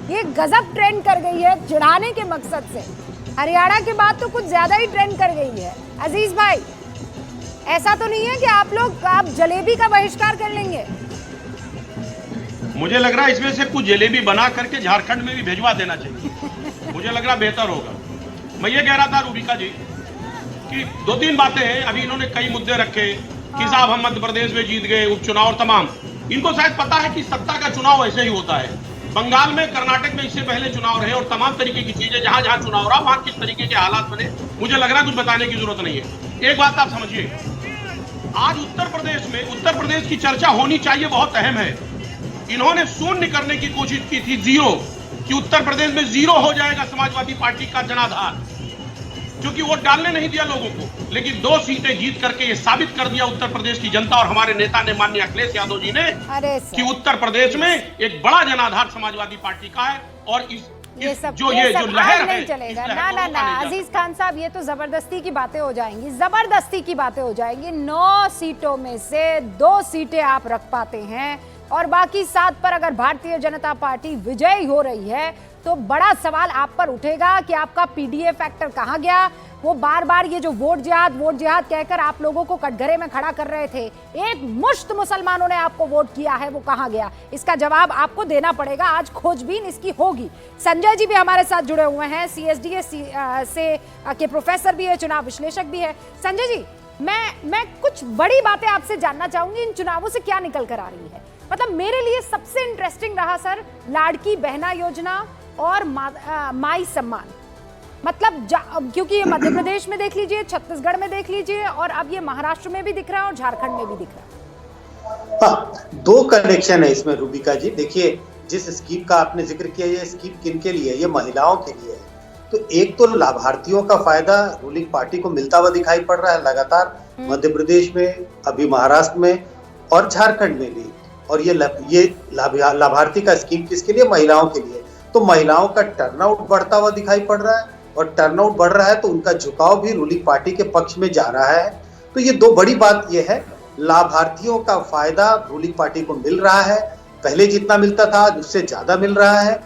ये गजब ट्रेंड कर गई है चिढ़ाने के मकसद से। हरियाणा के बाद तो कुछ ज्यादा ही ट्रेंड कर गई है। अजीज भाई, ऐसा तो नहीं है कि आप जलेबी का बहिष्कार कर लेंगे? मुझे लग रहा है इसमें से कुछ जलेबी बना करके झारखंड में भी भिजवा देना चाहिए। मुझे लग रहा बेहतर होगा। मैं ये कह रहा था रूबिका जी कि 2-3 बातें हैं। अभी इन्होंने कई मुद्दे रखे कि साहब हम मध्य प्रदेश में जीत गए, उपचुनाव और तमाम। इनको शायद पता है कि सत्ता का चुनाव ऐसे ही होता है। बंगाल में, कर्नाटक में इससे पहले चुनाव रहे और तमाम तरीके की चीजें जहां जहां चुनाव रहा वहां किस तरीके के हालात बने, मुझे लग रहा है कुछ बताने की जरूरत नहीं है। एक बात आप समझिए, आज उत्तर प्रदेश की चर्चा होनी चाहिए, बहुत अहम है। इन्होंने शून्य करने की कोशिश की थी, जीरो, कि उत्तर प्रदेश में जीरो हो जाएगा समाजवादी पार्टी का जनाधार, क्योंकि वोट डालने नहीं दिया लोगों को। लेकिन 2 सीटें जीत करके ये साबित कर दिया उत्तर प्रदेश की जनता और हमारे नेता ने, माननीय अखिलेश यादव जी ने, कि उत्तर प्रदेश में एक बड़ा जनाधार समाजवादी पार्टी का है। और ये सब लहर नहीं चलेगा। ना अजीज खान साहब, ये तो जबरदस्ती की बातें हो जाएंगी, जबरदस्ती की बातें हो जाएंगी। 9 सीटों में से 2 सीटें आप रख पाते हैं और बाकी 7 पर अगर भारतीय जनता पार्टी विजयी हो रही है तो बड़ा सवाल आप पर उठेगा कि आपका पीडीए फैक्टर कहां गया। वो बार बार ये जो वोट जिहाद कहकर आप लोगों को कटघरे में खड़ा कर रहे थे, एक मुश्त मुसलमानों ने आपको वोट किया है, वो कहां गया? इसका जवाब आपको देना पड़ेगा। आज खोजबीन इसकी होगी। संजय जी भी हमारे साथ जुड़े हुए हैं, सीएसडीए से के प्रोफेसर भी है, चुनाव विश्लेषक भी है। संजय जी, मैं कुछ बड़ी बातें आपसे जानना चाहूंगी। इन चुनावों से क्या निकल कर आ रही है? मतलब मेरे लिए सबसे इंटरेस्टिंग रहा सर लाड़की बहना योजना और माई सम्मान। मतलब क्योंकि ये मध्य प्रदेश में देख लीजिए, छत्तीसगढ़ में देख लीजिए और अब ये महाराष्ट्र में भी दिख रहा है और झारखंड में भी दिख रहा है। हाँ, 2 कनेक्शन है इसमें रूबिका जी। देखिए, जिस स्कीम का आपने जिक्र किया, ये स्कीम किन के लिए? ये महिलाओं के लिए है। तो एक तो लाभार्थियों का फायदा रूलिंग पार्टी को मिलता हुआ दिखाई पड़ रहा है लगातार, मध्य प्रदेश में, अभी महाराष्ट्र में और झारखंड में भी। और ये लाभार्थी का स्कीम किसके लिए? महिलाओं के लिए। तो महिलाओं का टर्नआउट बढ़ता हुआ दिखाई पड़ रहा है और टर्नआउट बढ़ रहा है तो उनका झुकाव भी रूलिंग पार्टी के पक्ष में जा रहा है। तो ये 2 बड़ी बात ये है, लाभार्थियों का फायदा रूलिंग पार्टी को मिल रहा है, पहले जितना मिलता था उससे ज्यादा मिल रहा है।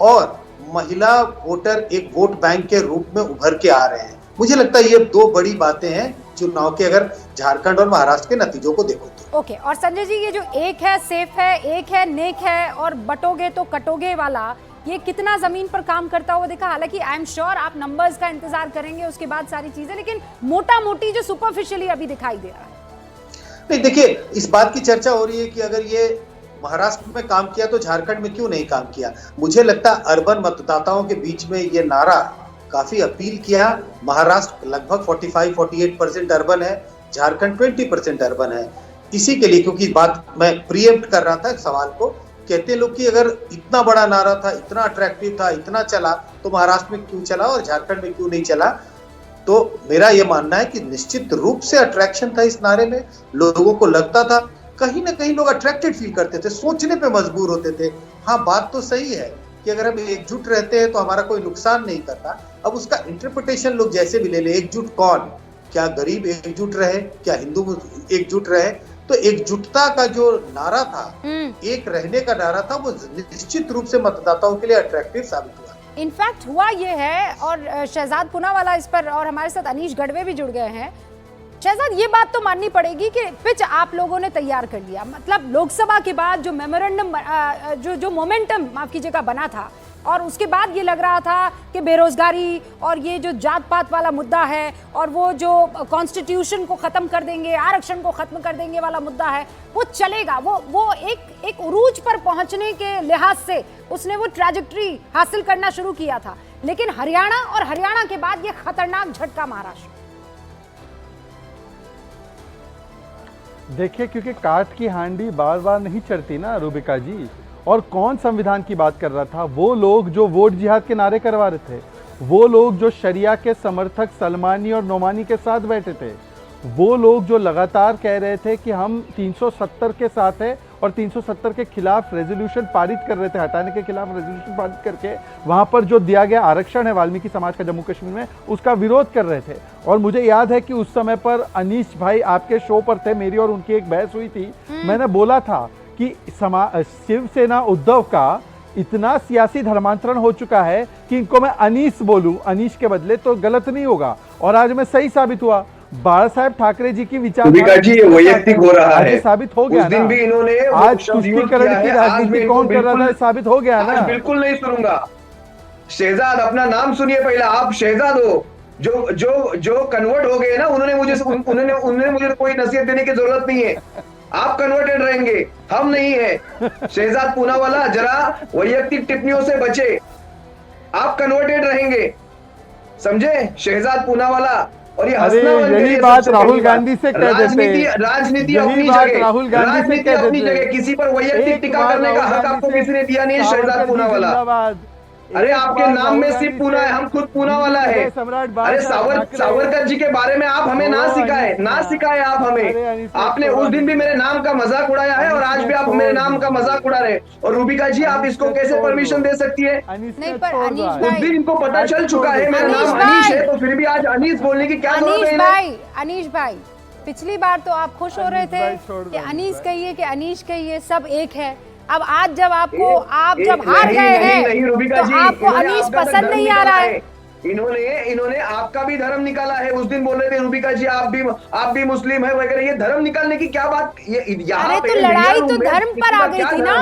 और महिला वोटर एक वोट बैंक के रूप में उभर के आ रहे हैं। मुझे लगता है ये 2 बड़ी बातें हैं चुनाव के, अगर झारखंड और महाराष्ट्र के नतीजों को देखो तो। ओके, और संजय जी, ये जो एक है सेफ है, एक है नेक है और बटोगे तो कटोगे वाला, ये कितना जमीन पर काम करता हुआ देखा? हालांकि आई एम श्योर आप नंबर्स का इंतजार करेंगे उसके बाद सारी चीजें, लेकिन मोटा मोटी जो सुपरफिशियली अभी दिखाई दे रहा है। नहीं, देखिए, इस बात की चर्चा हो रही है कि अगर ये महाराष्ट्र में काम किया तो झारखंड में क्यों नहीं काम किया। मुझे लगता है अर्बन मतदाताओं के बीच में ये नारा काफी अपील किया। महाराष्ट्र लगभग 45-48% अर्बन है, झारखंड 20% अर्बन है। इसी के लिए, क्योंकि बात मैं प्रीएम्प्ट कर रहा था सवाल को, कहते लोग कि अगर इतना बड़ा नारा था, इतना अट्रैक्टिव था, इतना चला, तो महाराष्ट्र में क्यों चला और झारखंड में क्यों नहीं चला? तो मेरा यह मानना है कि निश्चित रूप से अट्रैक्शन था इस नारे में। लोगों को लगता था, कहीं ना कहीं लोग अट्रैक्टेड फील करते थे, सोचने पे मजबूर होते थे। हाँ, बात तो सही है कि अगर हम एकजुट रहते हैं तो हमारा कोई नुकसान नहीं करता। अब उसका इंटरप्रिटेशन लोग जैसे भी ले ले, एकजुट कौन? क्या गरीब एकजुट रहे? क्या हिंदू एकजुट रहे? तो एकजुटता का जो नारा था, एक रहने का नारा था, वो निश्चित रूप से मतदाताओं के लिए अट्रैक्टिव साबित हुआ। इनफैक्ट हुआ ये है, और शहजाद पूनावाला इस पर, और हमारे साथ अनीश गढ़वे भी जुड़ गए हैं। शहजाद, ये बात तो माननी पड़ेगी कि पिच आप लोगों ने तैयार कर लिया। मतलब लोकसभा के बाद जो मेमोरेंडम जो मोमेंटम माफ कीजिएगा बना था, और उसके बाद ये लग रहा था कि बेरोजगारी और ये जो जात पात वाला मुद्दा है और वो जो कॉन्स्टिट्यूशन को खत्म कर देंगे, आरक्षण को खत्म कर देंगे वाला मुद्दा है, वो चलेगा। वो एक उरूज पर पहुंचने के लिहाज से उसने वो ट्रैजेक्टरी हासिल करना शुरू किया था। लेकिन हरियाणा, और हरियाणा के बाद ये खतरनाक झटका महाराष्ट्र। देखिए, क्योंकि काठ की हांडी बार बार नहीं चढ़ती ना रूबिका जी। और कौन संविधान की बात कर रहा था? वो लोग जो वोट जिहाद के नारे करवा रहे थे, वो लोग जो शरिया के समर्थक सलमानी और नोमानी के साथ बैठे थे, वो लोग जो लगातार कह रहे थे कि हम 370 के साथ है और 370 के खिलाफ रेजोल्यूशन पारित कर रहे थे, हटाने के खिलाफ रेजोल्यूशन पारित करके वहां पर जो दिया गया आरक्षण है वाल्मीकि समाज का जम्मू कश्मीर में, उसका विरोध कर रहे थे। और मुझे याद है कि उस समय पर अनीश भाई आपके शो पर थे, मेरी और उनकी एक बहस हुई थी। मैंने बोला था कि शिवसेना उद्धव का इतना सियासी धर्मांतरण हो चुका है कि इनको मैं अनीश बोलूं अनीश के बदले तो गलत नहीं होगा, और आज मैं सही साबित हुआ। बाला साहेब ठाकरे जी की रूबिका जी ये वैयक्तिक हो रहा है, साबित हो गया उस दिन ना। भी इन्होंने आज तुष्टीकरण की राजनीति कौन कर रहा था, साबित हो गया ना। बिल्कुल नहीं सुनूंगा। शहजाद अपना नाम सुनिए पहले, आप शहजाद हो, जो जो जो कन्वर्ट हो गए ना, उन्होंने मुझे कोई नसीहत देने की जरूरत नहीं है। आप कन्वर्टेड रहेंगे, हम नहीं है। शहजाद पूनावाला जरा वैयक्तिक टिप्पणियों से बचे, आप कन्वर्टेड रहेंगे, समझे शहजाद पूनावाला। और ये यही बात राहुल गांधी से कह देते, राजनीति अपनी जगह, राहुल गांधी से कह अपनी जगह, किसी पर वैयक्तिक टीका करने का हक आपको किसी ने दिया नहीं है। शहजाद पूनावाला, अरे आपके नाम में सिर्फ पूना है, हम खुद पूना वाला है। अरे सावरकर जी के बारे में आप हमें ना सिखाए आप हमें। आपने उस दिन भी मेरे नाम का मजाक उड़ाया है और आज भी आप मेरे नाम का मजाक उड़ा रहे। और रूबिका जी आप इसको कैसे परमिशन दे सकती है? नहीं पर अनीश उस भाई, दिन इनको पता चल चुका है मेरा नाम अनीश है, तो फिर भी आज अनीश बोलने की क्या जरूरत है? अनीश भाई, पिछली बार तो आप खुश हो रहे थे कि अनीश कहिए कि अनीश कहिए, सब एक है। अब आज जब आप जब हार गए हैं तो आपको अनीश पसंद नहीं आ रहा है। इन्होंने आपका भी धर्म निकाला है। उस दिन बोल रहे थे रूबिका जी आप भी मुस्लिम है वगैरह, ये धर्म निकालने की क्या बात? अरे तो लड़ाई तो धर्म पर आ गई थी ना,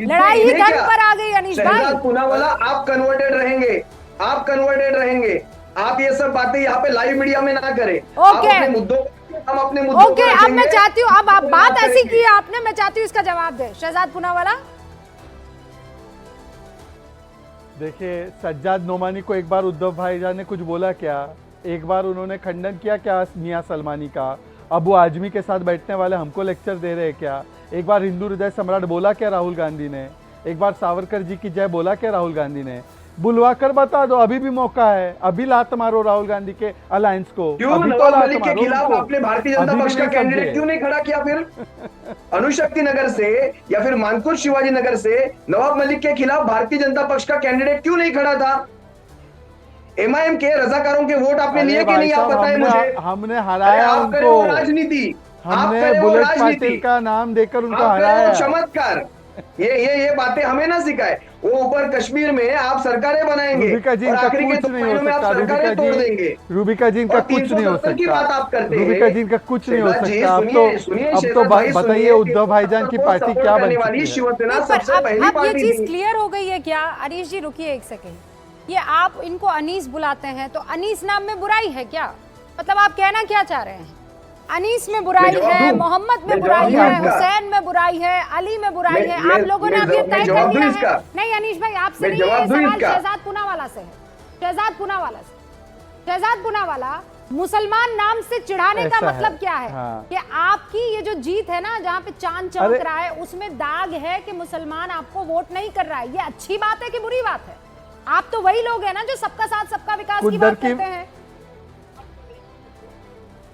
लड़ाई ही धर्म पर आ गई। अनीश भाई पूनावाला आप कन्वर्टेड रहेंगे, आप ये सब बातें यहाँ पे लाइव मीडिया में ना करें। हम अपने मुद्दों ओके, अब मैं चाहती हूँ, अब आप बात ऐसी की आपने, मैं चाहती हूँ इसका जवाब दे शहजाद पूनावाला। देखिए, सज्जाद नोमानी को एक बार उद्धव भाईजान ने कुछ बोला क्या? एक बार उन्होंने खंडन किया क्या मियां सलमानी का? अब वो आजमी के साथ बैठने वाले हमको लेक्चर दे रहे हैं क्या? एक बार हिंदू हृदय सम्राट बोला क्या राहुल गांधी ने? एक बार सावरकर जी की जय बोला क्या राहुल गांधी ने? बुलवा कर बता दो, अभी भी मौका है, अभी लात मारो राहुल गांधी के अलायंस को। क्यों नवाब मलिक के खिलाफ आपने भारतीय जनता पक्ष का कैंडिडेट क्यों नहीं खड़ा किया? फिर अनुशक्ति नगर से या फिर मानकुर शिवाजी नगर से नवाब मलिक के खिलाफ भारतीय जनता पक्ष का कैंडिडेट क्यों नहीं खड़ा था? एमआईएम के रजाकारों के वोट आपने लिए कि नहीं, आप बताएं मुझे। हमने हराया उनको, राजनीति, हमने बुलेट पाटिल का नाम देकर उनको हराया। चमत्कार, ये बातें हमें ना सिखाए। वो ऊपर कश्मीर में आप सरकारें बनाएंगे, रूबिका जी इनका कुछ नहीं हो सकता, रूबिका जी इनका कुछ नहीं हो सकता, रूबिका जी इनका कुछ नहीं हो सकता। अब तो बताइए उद्धव भाईजान की पार्टी क्या बन चुकी है? शिवसेना सबसे पहली अब ये पार्टी चीज क्लियर हो गई है क्या? अनीश जी रुकिए एक सेकेंड, ये आप इनको अनीस बुलाते हैं तो अनीस नाम में बुराई है क्या? मतलब आप कहना क्या चाह रहे हैं? अनीस में बुराई है, मोहम्मद में बुराई है, हुसैन में बुराई है, अली में बुराई है, आप लोगों ने अभी तय कर दिया है। नहीं अनीश भाई आपसे नहीं, ये सवाल शहजाद पूनावाला से है। शहजाद पूनावाला, मुसलमान नाम से चिढ़ाने का मतलब क्या है? कि आपकी ये जो जीत है ना, जहाँ पे चांद चमक रहा है, उसमें दाग है कि मुसलमान आपको वोट नहीं कर रहा है। ये अच्छी बात है कि बुरी बात है? आप तो वही लोग हैं ना जो सबका साथ सबका विकास की बात करते हैं।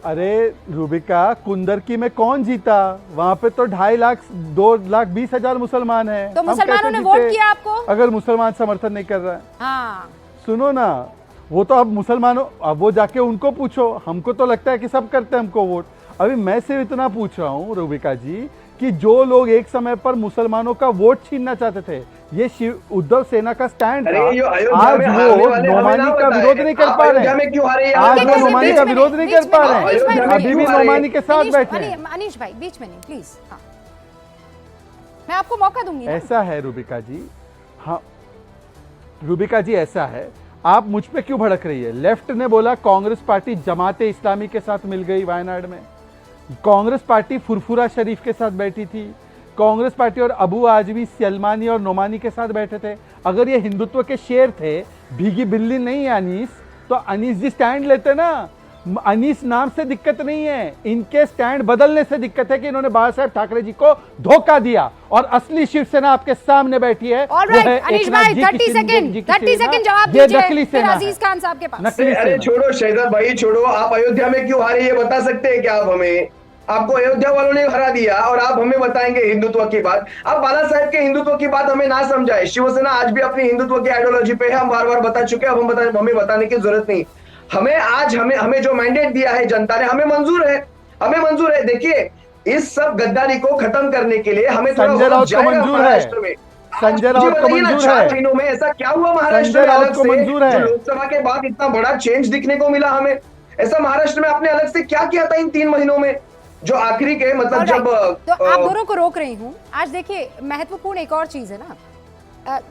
अरे रूबिका, कुंदरकी में कौन जीता? वहां पे तो 2,20,000 मुसलमान हैं। तो मुसलमानों ने वोट किया आपको? अगर मुसलमान समर्थन नहीं कर रहा है, हाँ सुनो ना, वो तो अब मुसलमानों, अब वो जाके उनको पूछो। हमको तो लगता है कि सब करते हैं हमको वोट। अभी मैं सिर्फ इतना पूछ रहा हूँ रूबिका जी कि जो लोग एक समय पर मुसलमानों का वोट छीनना चाहते थे, ये उद्धव सेना का स्टैंड था। आज वो नोमानी का विरोध नहीं कर पा रहे हैं, आज वो नोमानी का विरोध नहीं कर पा रहे हैं, अभी भी नोमानी के साथ बैठे हैं। अनीश भाई बीच में नहीं प्लीज, हाँ मैं आपको मौका दूंगी। ऐसा है रूबिका जी, हाँ रूबिका जी ऐसा है, आप मुझ पे क्यों भड़क रही है? लेफ्ट ने बोला कांग्रेस पार्टी जमाते इस्लामी के साथ मिल गई वायनाड में, कांग्रेस पार्टी फुरफुरा शरीफ के साथ बैठी थी, कांग्रेस पार्टी और अबू आजमी सलमानी और नोमानी के साथ बैठे थे। अगर ये हिंदुत्व के शेर थे, भीगी बिल्ली नहीं अनीस, तो अनीस जी स्टैंड लेते ना। अनीस नाम से दिक्कत नहीं है, इनके स्टैंड बदलने से दिक्कत है कि इन्होंने बाला साहेब ठाकरे जी को धोखा दिया और असली शिवसेना आपके सामने बैठी है। ऑलराइट अनीश भाई 30 सेकंड जवाब दीजिए, फिर अजीज खान साहब के पास। अरे छोड़ो शहजाद भाई, छोड़ो। आप अयोध्या में क्यों हारे ये बता सकते हैं क्या आप हमें? आपको अयोध्या वालों ने हरा दिया और आप हमें बताएंगे हिंदुत्व की बात। आप बाला साहेब के हिंदुत्व की बात हमें ना समझाए। शिवसेना आज भी अपनी हिंदुत्व की आइडियोलॉजी पे है, हम बार बार बता चुके हैं, अब हमें बताने की जरूरत नहीं। हमें जो मैंडेट दिया है जनता ने, हमें मंजूर है। देखिए, इस सब गद्दारी को खत्म करने के लिए हमें संजय राउत को मंजूर है, संजय राउत को मंजूर है। 4 महीनों में ऐसा क्या हुआ महाराष्ट्र में अलग से जो लोकसभा के बाद इतना बड़ा चेंज दिखने को मिला हमें? ऐसा महाराष्ट्र में आपने अलग से क्या किया था इन 3 महीनों में जो आखिरी के मतलब जब तो आप दोनों को रोक रही हूँ। आज देखिए महत्वपूर्ण एक और चीज है ना,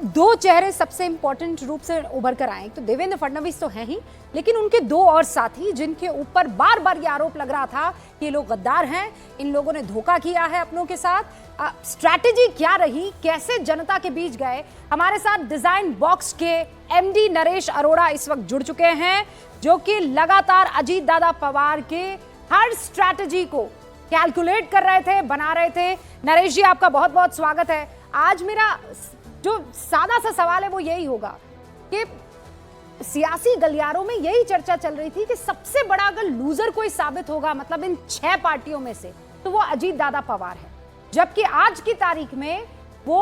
2 चेहरे सबसे इंपॉर्टेंट रूप से उभर कर आए। तो देवेंद्र फडणवीस तो हैं ही, लेकिन उनके 2 और साथी जिनके ऊपर बार बार ये आरोप लग रहा था कि ये लोग गद्दार हैं, इन लोगों ने धोखा किया है अपनों के साथ। स्ट्रैटेजी क्या रही, कैसे जनता के बीच गए? हमारे साथ डिजाइन बॉक्स के एमडी नरेश अरोड़ा इस वक्त जुड़ चुके हैं, जो कि लगातार अजीत दादा पवार के हर स्ट्रैटेजी को कैलकुलेट कर रहे थे, बना रहे थे। नरेश जी, आपका बहुत बहुत स्वागत है। आज मेरा जो सादा सा सवाल है वो यही होगा कि सियासी गलियारों में यही चर्चा चल रही थी कि सबसे बड़ा अगर लूजर कोई साबित होगा, मतलब इन 6 पार्टियों में से, तो वो अजीत दादा पवार है, जबकि आज की तारीख में वो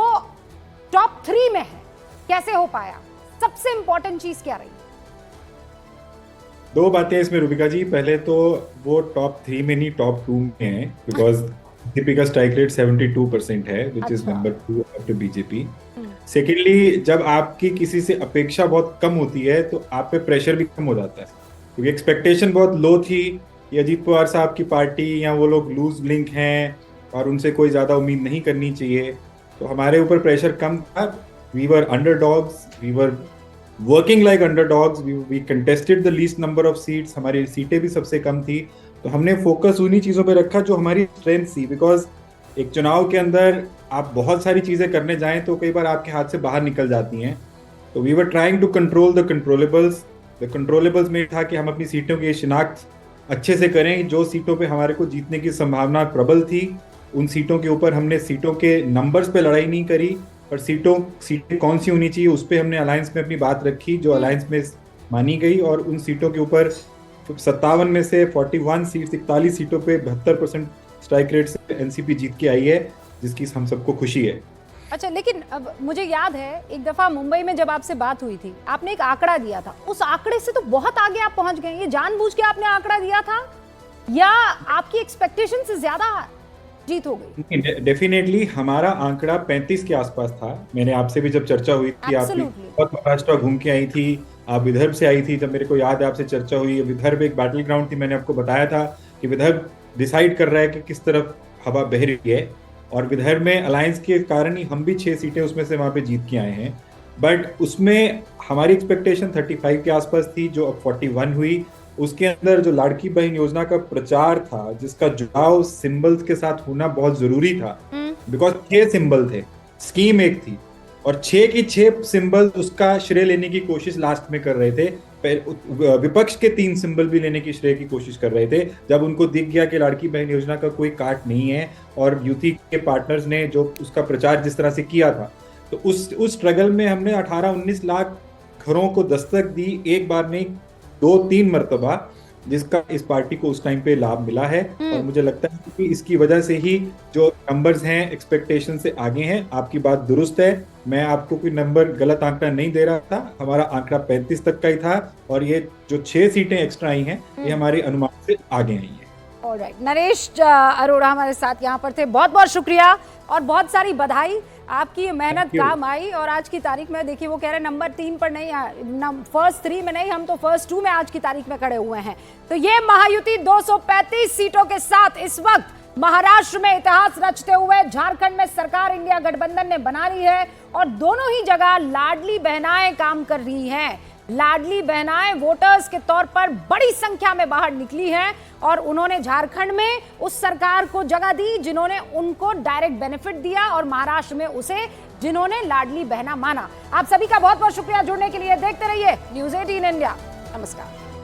टॉप 3 में है। कैसे हो पाया? सबसे इंपॉर्टेंट चीज क्या रही? 2 बातें इसमें रुबिका जी। पहले तो वो टॉप 3 में नहीं, टॉप 2 में है, बिकॉज बीजेपी का स्ट्राइक रेट 72% है, which is number 2 after BJP. Secondly, जब आपकी किसी से अपेक्षा बहुत कम होती है तो आप पे प्रेशर भी कम हो जाता है, क्योंकि एक्सपेक्टेशन बहुत लो थी कि अजीत पवार साहब की पार्टी या वो लोग लूज लिंक हैं और उनसे कोई ज्यादा उम्मीद नहीं करनी चाहिए, तो हमारे ऊपर प्रेशर कम था। We were underdogs, we were working like underdogs, we contested the least number of seats, हमारी सीटें भी सबसे कम थी, तो हमने फोकस उन्हीं चीज़ों पे रखा जो हमारी स्ट्रेंथ थी। बिकॉज एक चुनाव के अंदर आप बहुत सारी चीज़ें करने जाएं तो कई बार आपके हाथ से बाहर निकल जाती हैं, तो we were trying to control the controllables. The controllables में था कि हम अपनी सीटों की शिनाख्त अच्छे से करें, जो सीटों पे हमारे को जीतने की संभावना प्रबल थी उन सीटों के ऊपर हमने सीटों के नंबर्स पे लड़ाई नहीं करी, पर सीटें कौन सी होनी चाहिए उस पर हमने अलायंस में अपनी बात रखी, जो अलायंस में मानी गई, और उन सीटों के ऊपर 57 में से 41 सीट, 41 सीटों पे 72% स्ट्राइक रेट से एनसीपी जीत के आई है, जिसकी हम सबको खुशी है। अच्छा, लेकिन अब मुझे याद है एक दफा मुंबई में जब आपसे बात हुई थी, आपने एक आंकड़ा दिया था, उस आंकड़े से तो बहुत आगे आप पहुंच गए। ये जानबूझ के आपने आंकड़ा दिया था या आपकी एक्सपेक्टेशन से ज्यादा जीत हो गई? डेफिनेटली हमारा आंकड़ा 35 के आसपास था। मैंने आपसे भी जब चर्चा हुई थी, आप बहुत महाराष्ट्र घूम के आई थी, आप विदर्भ से आई थी, जब मेरे को याद है आपसे चर्चा हुई। विदर्भ एक बैटल ग्राउंड थी, मैंने आपको बताया था कि विदर्भ डिसाइड कर रहा है कि किस तरफ हवा बह रही है, और विदर्भ में अलायंस के कारण ही हम भी 6 सीटें उसमें से वहां पे जीत के आए हैं। बट उसमें हमारी एक्सपेक्टेशन 35 के आसपास थी, जो अब 41 हुई। उसके अंदर जो लाड़की बहन योजना का प्रचार था, जिसका जुड़ाव सिंबल्स के साथ होना बहुत जरूरी था, बिकॉज 6 सिंबल थे, स्कीम एक थी, और 6 की 6 सिंबल उसका श्रेय लेने की कोशिश लास्ट में कर रहे थे। विपक्ष के 3 सिंबल भी लेने की श्रेय की कोशिश कर रहे थे, जब उनको दिख गया कि लाड़की बहन योजना का कोई काट नहीं है, और यूथी के पार्टनर्स ने जो उसका प्रचार जिस तरह से किया था, तो उस स्ट्रगल में हमने 18-19 लाख घरों को दस्तक दी, एक बार नहीं 2-3 मरतबा, जिसका इस पार्टी को उस टाइम पे लाभ मिला है। और मुझे लगता है कि इसकी वजह से ही जो नंबर्स हैं एक्सपेक्टेशन से आगे हैं। आपकी बात दुरुस्त है, मैं आपको कोई नंबर गलत आंकड़ा नहीं दे रहा था, हमारा आंकड़ा 35 तक का ही था, और ये जो 6 सीटें एक्स्ट्रा आई हैं ये हमारे अनुमान से आगे आई हैं। ऑलराइट, नरेश अरोड़ा हमारे साथ यहाँ पर थे, बहुत बहुत शुक्रिया और बहुत सारी बधाई, आपकी मेहनत काम आई। और आज की तारीख में देखिए, वो कह रहे हैं नंबर 3 पर नहीं, फर्स्ट 3 में नहीं, हम तो फर्स्ट 2 में आज की तारीख में खड़े हुए हैं। तो ये महायुति 235 सीटों के साथ इस वक्त महाराष्ट्र में इतिहास रचते हुए झारखंड में सरकार इंडिया गठबंधन ने बना ली है, और दोनों ही जगह लाडली बहनाएं काम कर रही हैं। लाडली बहनाएं वोटर्स के तौर पर बड़ी संख्या में बाहर निकली हैं, और उन्होंने झारखंड में उस सरकार को जगह दी जिन्होंने उनको डायरेक्ट बेनिफिट दिया, और महाराष्ट्र में उसे जिन्होंने लाडली बहना माना। आप सभी का बहुत बहुत शुक्रिया जुड़ने के लिए। देखते रहिए न्यूज़ 18 इंडिया। नमस्कार।